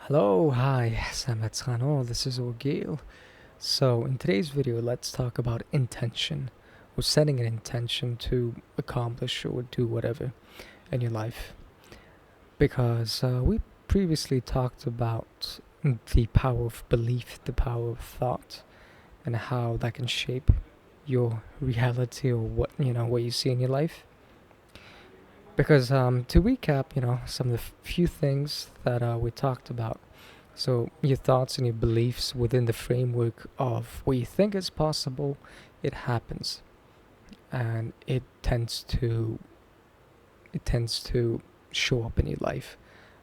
Hello, hi, Samet. This is Orgil. So, in today's video, let's talk about intention, or setting an intention to accomplish or do whatever in your life. Because we previously talked about the power of belief, the power of thought, and how that can shape your reality or what you see in your life. Because to recap, some of the few things that we talked about. So your thoughts and your beliefs within the framework of what you think is possible, it happens, and it tends to show up in your life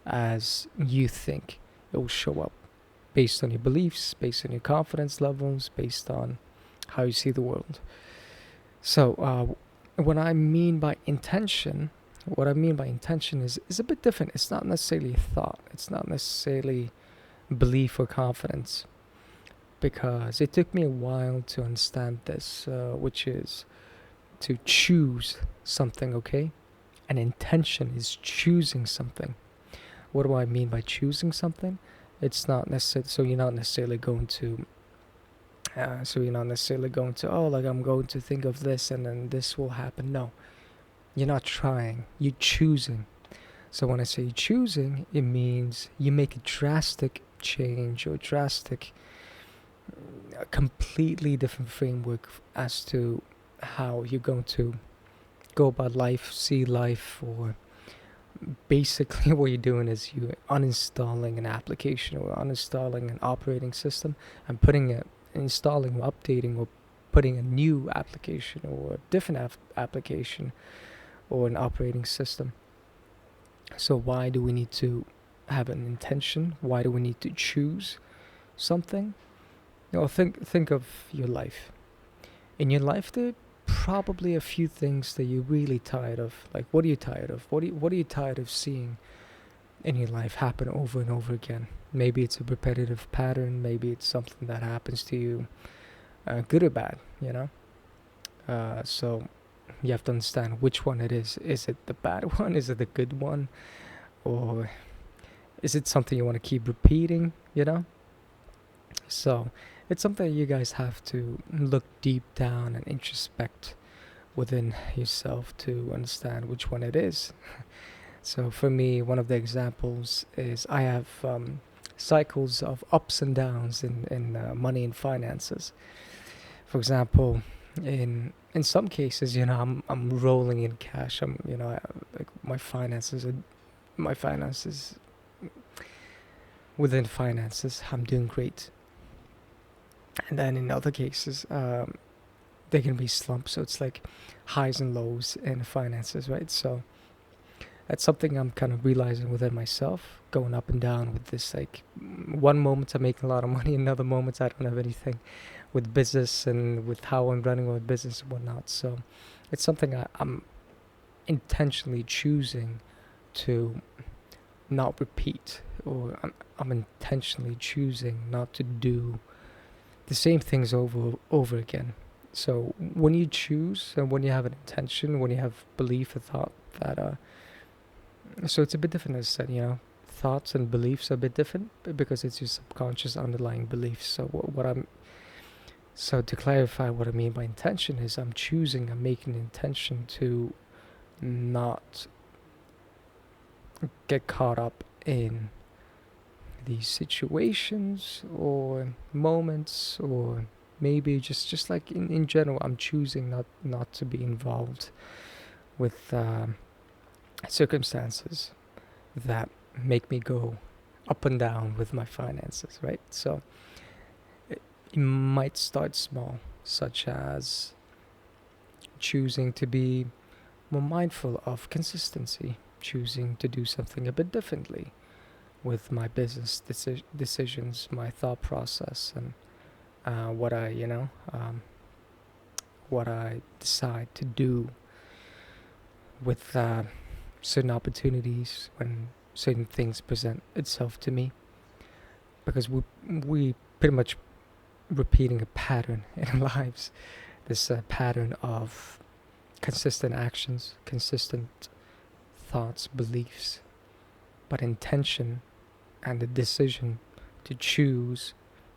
as you think it will show up, based on your beliefs, based on your confidence levels, based on how you see the world. So what I mean by intention, what I mean by intention is a bit different. It's not necessarily a thought. It's not necessarily belief or confidence, because it took me a while to understand this, which is to choose something, okay? An intention is choosing something. What do I mean by choosing something? It's not necessarily, so you're not necessarily going to, oh, like I'm going to think of this and then this will happen. No, you're not trying, you're choosing. So when I say choosing, it means you make a drastic change or a completely different framework as to how you're going to go about life, see life, or basically what you're doing is you uninstalling an application or uninstalling an operating system and installing or updating or putting a new application or a different application or an operating system. So why do we need to have an intention? Why do we need to choose something? Think of your life. In your life, there are probably a few things that you're really tired of. Like, what are you tired of? What are you tired of seeing in your life happen over and over again? Maybe it's a repetitive pattern. Maybe it's something that happens to you, good or bad. So you have to understand which one it is. Is it the bad one? Is it the good one? Or is it something you want to keep repeating? So it's something you guys have to look deep down and introspect within yourself to understand which one it is. So for me, one of the examples is I have cycles of ups and downs in money and finances. For example, in some cases, I'm rolling in cash. Like my finances within finances, I'm doing great. And then in other cases, they can be slumps. So it's like highs and lows in finances, right? So that's something I'm kind of realizing within myself, going up and down with this. Like, one moment I'm making a lot of money, another moment I don't have anything with business and with how I'm running my business and whatnot. So it's something I'm intentionally choosing to not repeat, or I'm intentionally choosing not to do the same things over again. So when you choose and when you have an intention, when you have belief or thought that so it's a bit different, as I said. Thoughts and beliefs are a bit different because it's your subconscious underlying beliefs. So to clarify, what I mean by intention is I'm making an intention to not get caught up in these situations or moments, or maybe just like in general, I'm choosing not to be involved with circumstances that make me go up and down with my finances, right? So it might start small, such as choosing to be more mindful of consistency, choosing to do something a bit differently with my business decisions, my thought process, and what I decide to do with certain opportunities when certain things present itself to me. Because we pretty much repeating a pattern in our lives, this pattern of consistent actions, consistent thoughts, beliefs, but intention and the decision to choose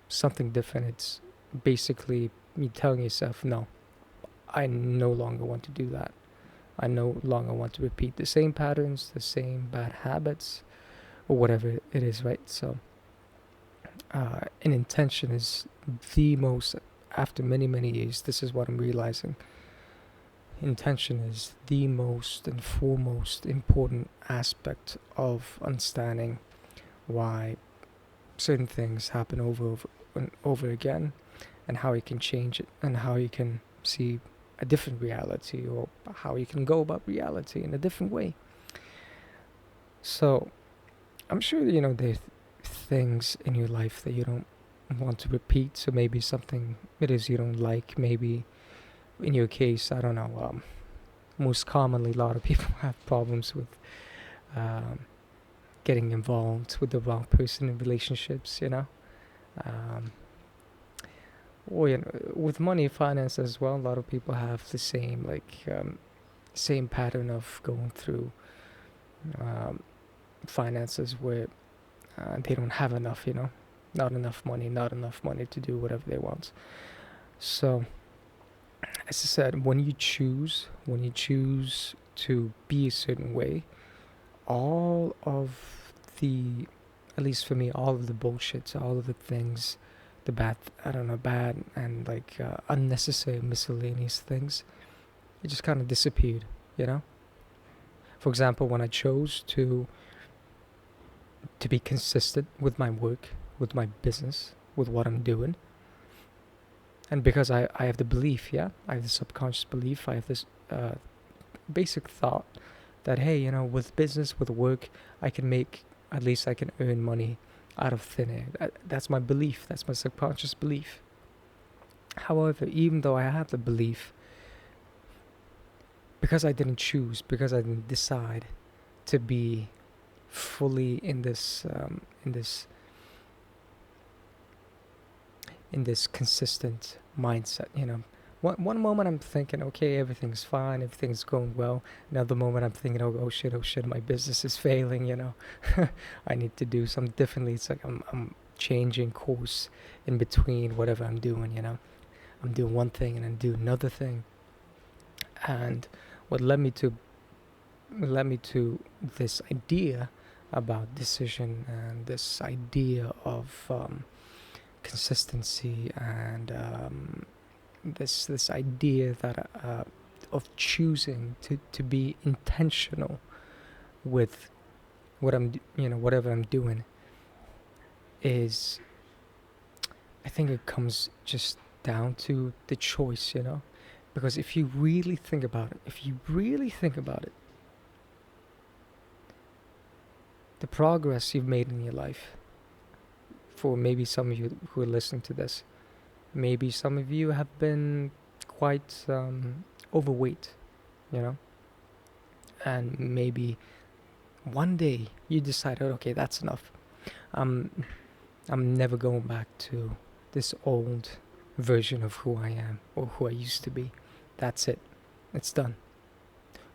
something different, it's basically me telling yourself, no, I no longer want to do that. I no longer want to repeat the same patterns, the same bad habits, or whatever it is, right? So, an intention is the most, after many, many years, this is what I'm realizing. Intention is the most and foremost important aspect of understanding why certain things happen over and over again, and how you can change it, and how you can see a different reality, or how you can go about reality in a different way. So I'm sure there's things in your life that you don't want to repeat. So maybe something it is you don't like. Maybe in your case, I don't know. Most commonly, a lot of people have problems with um, getting involved with the wrong person in relationships. Um, or with money, finance as well. A lot of people have the same same pattern of going through um, finances where they don't have enough. Not enough money, to do whatever they want. So, as I said, when you choose to be a certain way, all of the, at least for me, all of the bullshit, all of the things, the bad, I don't know, bad and unnecessary miscellaneous things, it just kind of disappeared, you know? For example, when I chose to be consistent with my work, with my business, with what I'm doing, and because I have the belief, yeah, I have the subconscious belief, I have this basic thought that, hey, with business, with work, I can make, at least I can earn money out of thin air. That's my belief, that's my subconscious belief. However, even though I have the belief, because I didn't choose, because I didn't decide to be fully in this consistent mindset. One moment I'm thinking, okay, everything's fine, everything's going well. Another moment I'm thinking, oh shit, my business is failing. I need to do something differently. It's like I'm changing course in between whatever I'm doing. I'm doing one thing and then do another thing. And what led me to this idea about decision, and this idea of consistency, and this idea that of choosing to be intentional with whatever I'm doing, is, I think it comes just down to the choice. Because if you really think about it, the progress you've made in your life, for maybe some of you who are listening to this, maybe some of you have been quite overweight, you know, and maybe one day you decided, okay, that's enough. I'm never going back to this old version of who I am or who I used to be. That's it. It's done.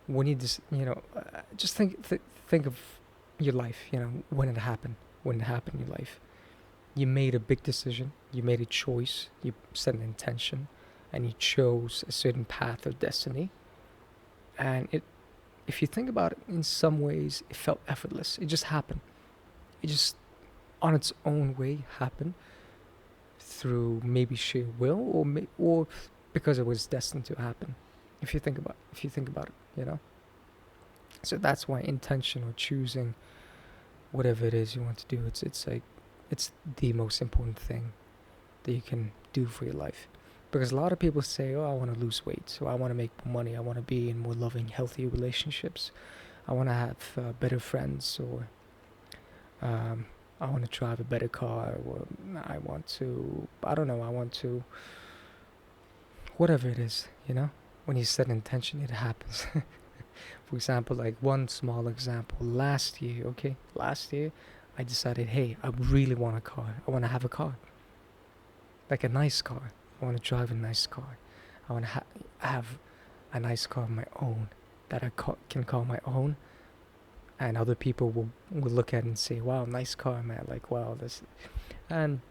When you just think of your life. When it happened. When it happened in your life, you made a big decision. You made a choice. You set an intention, and you chose a certain path or destiny. And if you think about it, in some ways, it felt effortless. It just happened. It just, on its own way, happened through maybe sheer will, or because it was destined to happen. If you think about it. So that's why intention, or choosing whatever it is you want to do, it's the most important thing that you can do for your life. Because a lot of people say, oh, I want to lose weight, or I want to make more money, I want to be in more loving, healthy relationships, I want to have better friends, or I want to drive a better car, or I want to, whatever it is. When you set an intention, it happens. For example, like one small example, last year, I decided, hey, I really want a car. I want to have a car, like a nice car. I want to drive a nice car. I want to have a nice car of my own that I can call my own. and other people will look at it and say, "Wow, nice car, man!" Like, wow, this. And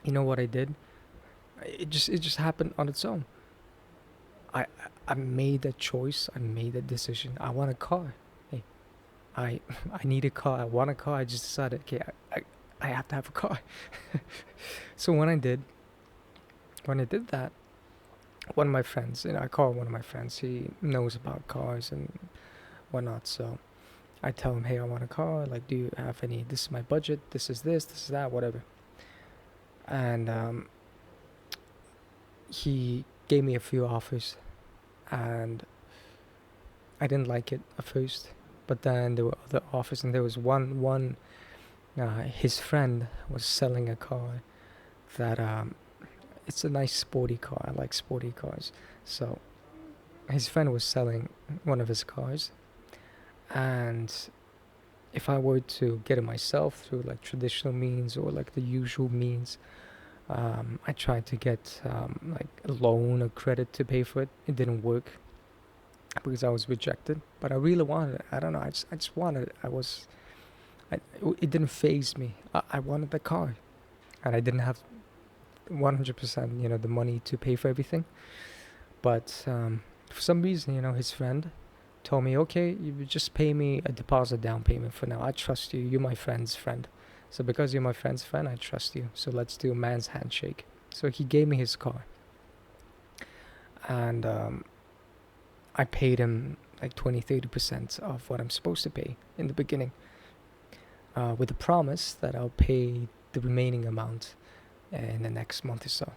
you know what I did? It just happened on its own. I I made that choice. I made that decision. I want a car. Hey, I I need a car. I want a car. I just decided, okay, I have to have a car. So when I did that, one of my friends, I call one of my friends. He knows about cars and whatnot. So I tell him, hey, I want a car. Like, do you have any? This is my budget. This is that, whatever. And he gave me a few offers, and I didn't like it at first. But then there were other offers, and there was one. His friend was selling a car that it's a nice sporty car. I like sporty cars. So his friend was selling one of his cars, and if I were to get it myself through like traditional means or like the usual means, I tried to get like a loan or credit to pay for it. It didn't work because I was rejected. But I really wanted it. I don't know. I just wanted it. It didn't phase me. I wanted the car, and I didn't have 100%, the money to pay for everything. But for some reason, his friend told me, okay, you just pay me a deposit down payment for now. I trust you. You're my friend's friend. So because you're my friend's friend, I trust you. So let's do a man's handshake. So he gave me his car. And I paid him like 20-30% of what I'm supposed to pay in the beginning. With the promise that I'll pay the remaining amount in the next month or so.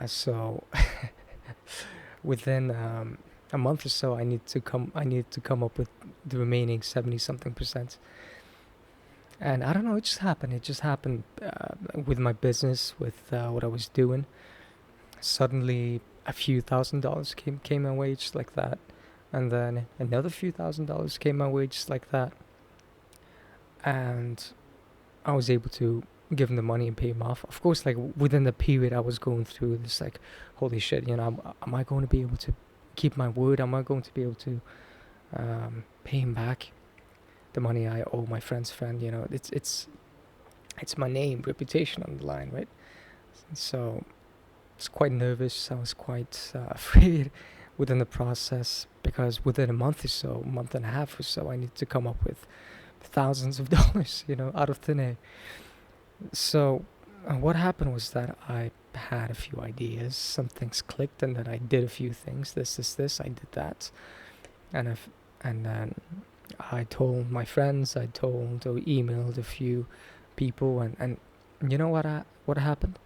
So within a month or so, I need to come up with the remaining 70 something percent. And I don't know, it just happened. It just happened with my business, with what I was doing. Suddenly, a few $1,000s came my way just like that, and then another few $1,000s came my way just like that, and I was able to give him the money and pay him off. Of course, like within the period, I was going through this, like, holy shit, am I going to be able to keep my word? Am I going to be able to pay him back the money I owe my friend's friend? It's my name, reputation on the line, right? So I was quite nervous. I was quite afraid within the process, because within a month or so, month and a half or so, I need to come up with thousands of dollars, out of thin air. So what happened was that I had a few ideas, some things clicked, and then I did a few things. This, I did that, and then I told my friends, I told or emailed a few people, and you know what happened?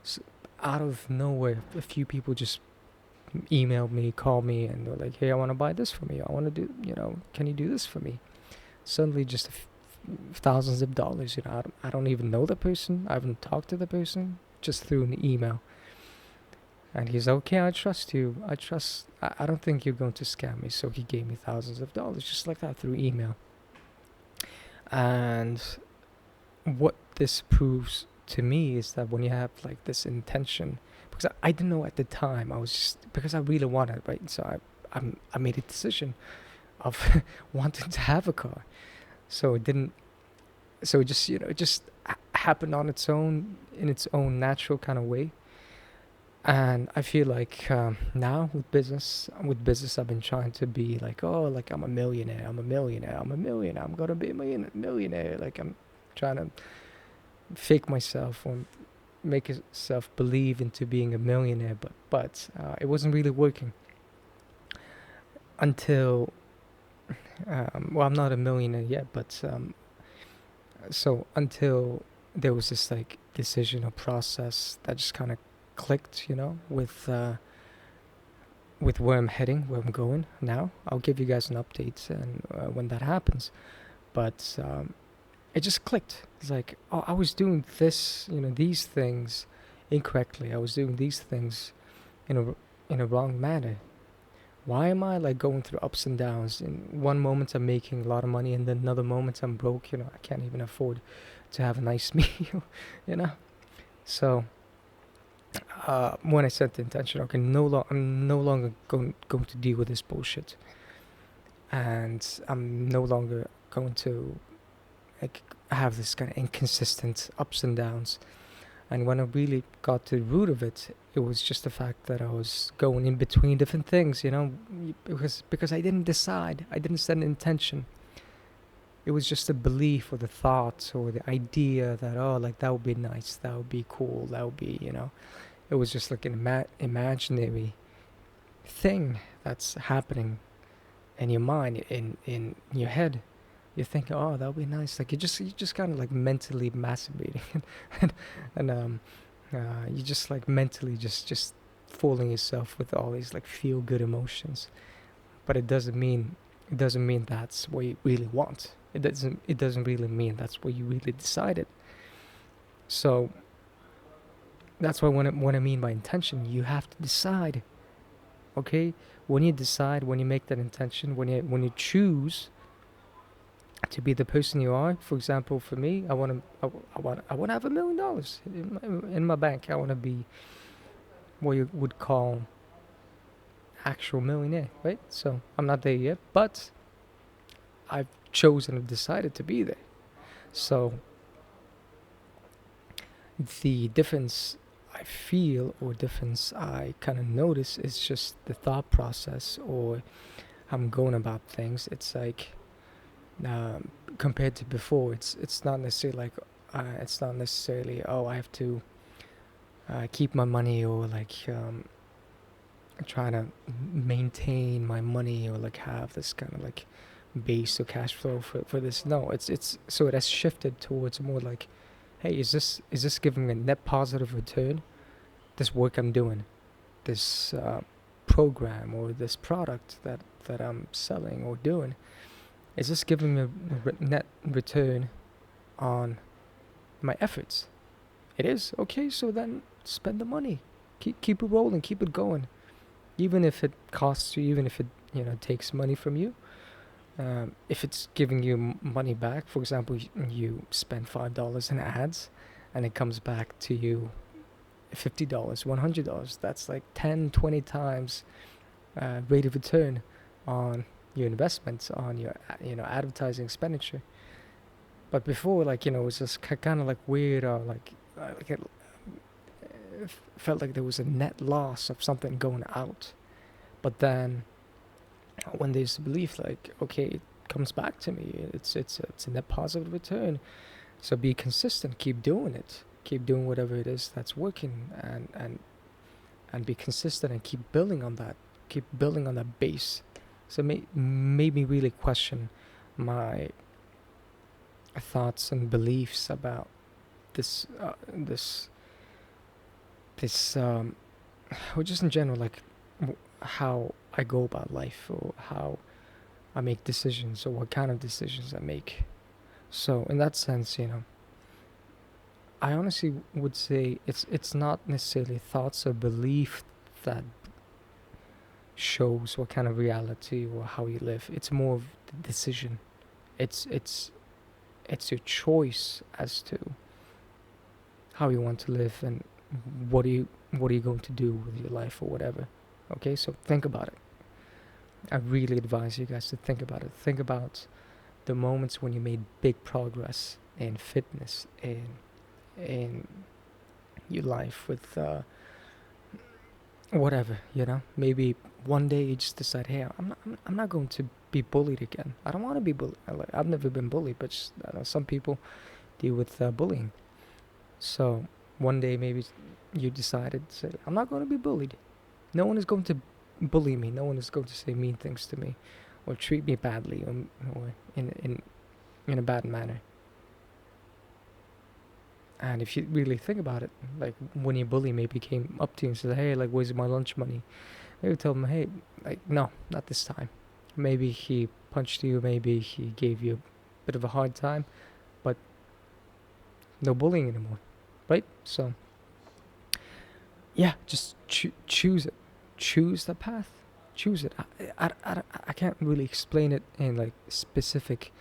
So out of nowhere, a few people just emailed me, called me, and they're like, "Hey, I want to buy this from you. I want to do, can you do this for me?" Suddenly, just thousands of dollars. I don't even know the person. I haven't talked to the person, just through an email. And he's okay. I trust you. I don't think you're going to scam me. So he gave me thousands of dollars just like that through email. And what this proves to me is that when you have like this intention, because I didn't know at the time, I was just, because I really wanted it, right? So I made a decision of wanting to have a car. So it didn't. So it just it just happened on its own, in its own natural kind of way. And I feel like now with business, I've been trying to be like, oh, like I'm a millionaire, I'm a millionaire, I'm a millionaire, I'm gonna be a millionaire. Like I'm trying to fake myself or make myself believe into being a millionaire, but it wasn't really working until well, I'm not a millionaire yet, but so until there was this like decision or process that just kind of clicked, with where I'm heading, where I'm going now. I'll give you guys an update and when that happens. But it just clicked. It's like, oh, I was doing this, these things incorrectly. I was doing these things in a wrong manner. Why am I like going through ups and downs? In one moment I'm making a lot of money, and then another moment I'm broke. I can't even afford to have a nice meal. You know. So when I set the intention, okay, I'm no longer going to deal with this bullshit. and I'm no longer going to like have this kind of inconsistent ups and downs. And when I really got to the root of it, it was just the fact that I was going in between different things, because I didn't decide, I didn't set an intention. It was just a belief or the thought or the idea that, oh, like that would be nice, that would be cool, that would be, it was just like an imaginary thing that's happening in your mind, in your head. You're thinking, oh, that would be nice. Like you just kind of like mentally masturbating, and you just like mentally just fooling yourself with all these like feel good emotions. But it doesn't mean that's what you really want. It doesn't really mean that's what you really decided. So that's why when I mean by intention, you have to decide. Okay, when you decide, when you make that intention, when you choose to be the person you are. For example, for me, I want to have $1 million in my bank. I want to be what you would call actual millionaire, right? So I'm not there yet, but I've chosen and decided to be there. So the difference I feel or difference I kind of notice is just the thought process or I'm going about things. It's like compared to before, it's not necessarily like it's not necessarily, oh, I have to keep my money or like try to maintain my money or like have this kind of like base or cash flow for this. No, it's so it has shifted towards more like, hey, is this giving a net positive return? This work I'm doing, this program or this product that I'm selling or doing, is this giving me a net return on my efforts? It is. Okay, so then spend the money. Keep it rolling, keep it going. Even if it costs you, even if it takes money from you. If it's giving you money back, for example, you spend $5 in ads, and it comes back to you $50, $100. That's like 10, 20 times rate of return on your investments, on your advertising expenditure. But before, like it was just kind of like weird, or like it felt like there was a net loss of something going out. But then when there's belief, like, okay, it comes back to me, it's a net positive return. So be consistent, keep doing it, keep doing whatever it is that's working, and be consistent and keep building on that base. So made me really question my thoughts and beliefs about this this or just in general, like how I go about life or how I make decisions or what kind of decisions I make. So in that sense, I honestly would say it's not necessarily thoughts or belief that shows what kind of reality or how you live. It's more of the decision. It's your choice as to how you want to live and what are you going to do with your life or whatever. Okay, so think about it. I really advise you guys to think about it. Think about the moments when you made big progress in fitness, in your life with whatever. Maybe one day you just decide, hey, I'm not going to be bullied again. I don't want to be bullied. I've never been bullied, but just, I know some people deal with bullying. So one day maybe you decided to say, I'm not going to be bullied. No one is going to bully me. No one is going to say mean things to me or treat me badly or in a bad manner. And if you really think about it, like when your bully maybe came up to you and said, hey, like, where's my lunch money? Maybe tell him, hey, like, no, not this time. Maybe he punched you, maybe he gave you a bit of a hard time, but no bullying anymore, right? So, yeah, just choose it. Choose the path. Choose it. I can't really explain it in like specific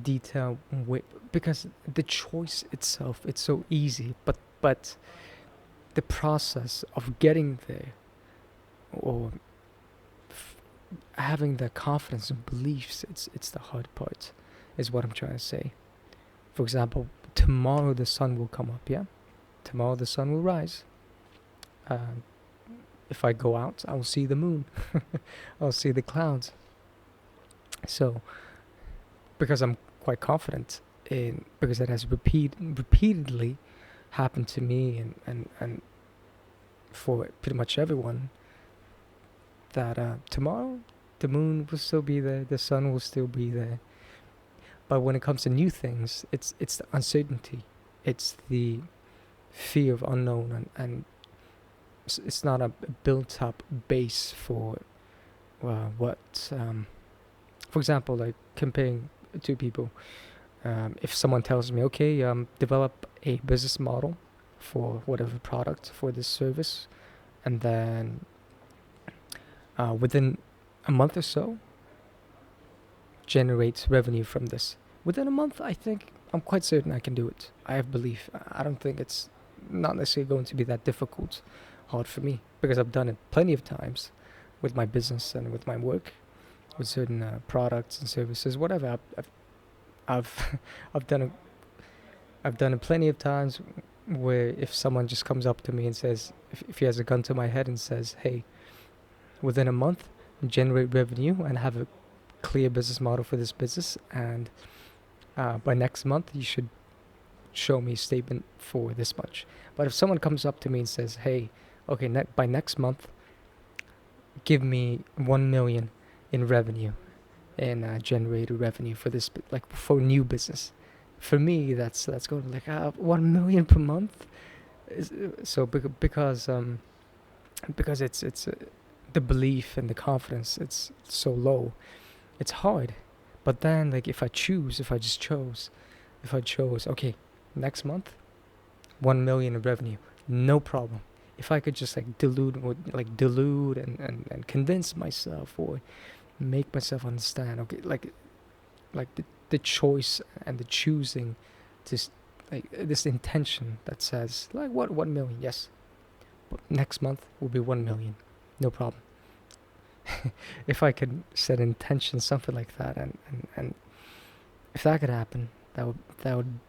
detail way because the choice itself, it's so easy, but the process of getting there or having the confidence and beliefs, it's the hard part, is what I'm trying to say. For example, tomorrow the sun will come up, yeah? Tomorrow the sun will rise. Um, if I go out, I'll see the moon. I'll see the clouds. So, because I'm quite confident in, because it has repeatedly happened to me, and for pretty much everyone, that tomorrow the moon will still be there, the sun will still be there. But when it comes to new things, it's the uncertainty, it's the fear of unknown, and it's not a built up base for what. For example, like comparing two people, if someone tells me, okay, develop a business model for whatever product, for this service, and then within a month or so, generate revenue from this. Within a month, I think I'm quite certain I can do it. I have belief. I don't think it's not necessarily going to be that difficult, hard for me, because I've done it plenty of times with my business and with my work, with certain products and services, whatever. I've I've done it. I've done it plenty of times where if someone just comes up to me and says, if he has a gun to my head and says, hey, within a month, generate revenue and have a clear business model for this business, and by next month you should show me a statement for this much. But if someone comes up to me and says, hey, okay, by next month, give me 1 million in revenue, and generated revenue for this, like for new business, for me that's going like 1 million per month. So because it's the belief and the confidence, it's so low, it's hard. But then, like, if I chose, okay, next month, 1 million in revenue, no problem. If I could just like delude and convince myself, or make myself understand, okay, like the choice and the choosing, just like this intention that says, like, what, 1 million, yes, but next month will be 1 million, no problem. If I could set intention, something like that, and if that could happen, that would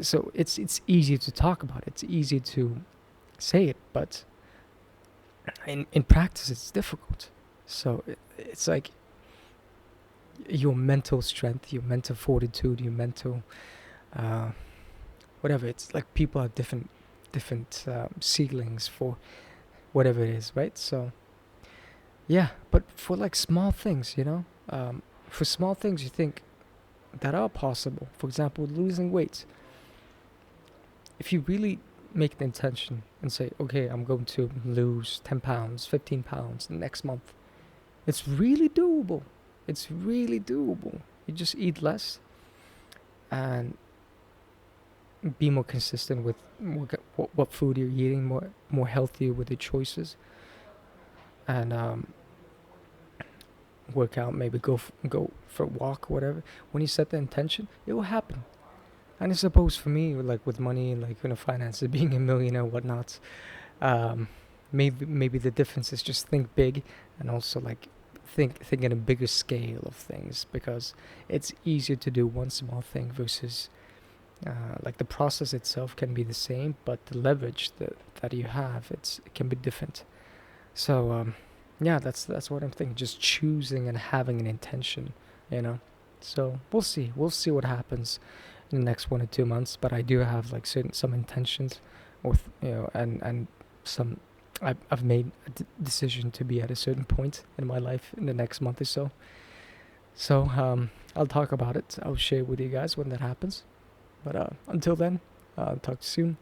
so it's easy to talk about it, it's easy to say it, but in practice it's difficult. So it's like your mental strength, your mental fortitude, your mental uh, whatever. It's like people have different ceilings for whatever it is, right? So yeah, but for like small things, for small things you think that are possible. For example, losing weight. If you really make an intention and say, okay, I'm going to lose 10 pounds, 15 pounds next month, it's really doable. It's really doable. You just eat less and be more consistent with what food you're eating, more healthier with your choices, and work out. Maybe go for a walk, whatever. When you set the intention, it will happen. And I suppose for me, like with money, like finances, being a millionaire, whatnot, um, maybe the difference is just think big, and also like think in a bigger scale of things, because it's easier to do one small thing versus like the process itself can be the same, but the leverage that you have, it can be different. So yeah, that's what I'm thinking. Just choosing and having an intention, you know. So we'll see what happens in the next 1 or 2 months. But I do have like some intentions, with and some. I've made a decision to be at a certain point in my life in the next month or so. So I'll talk about it. I'll share with you guys when that happens. But until then, talk to you soon.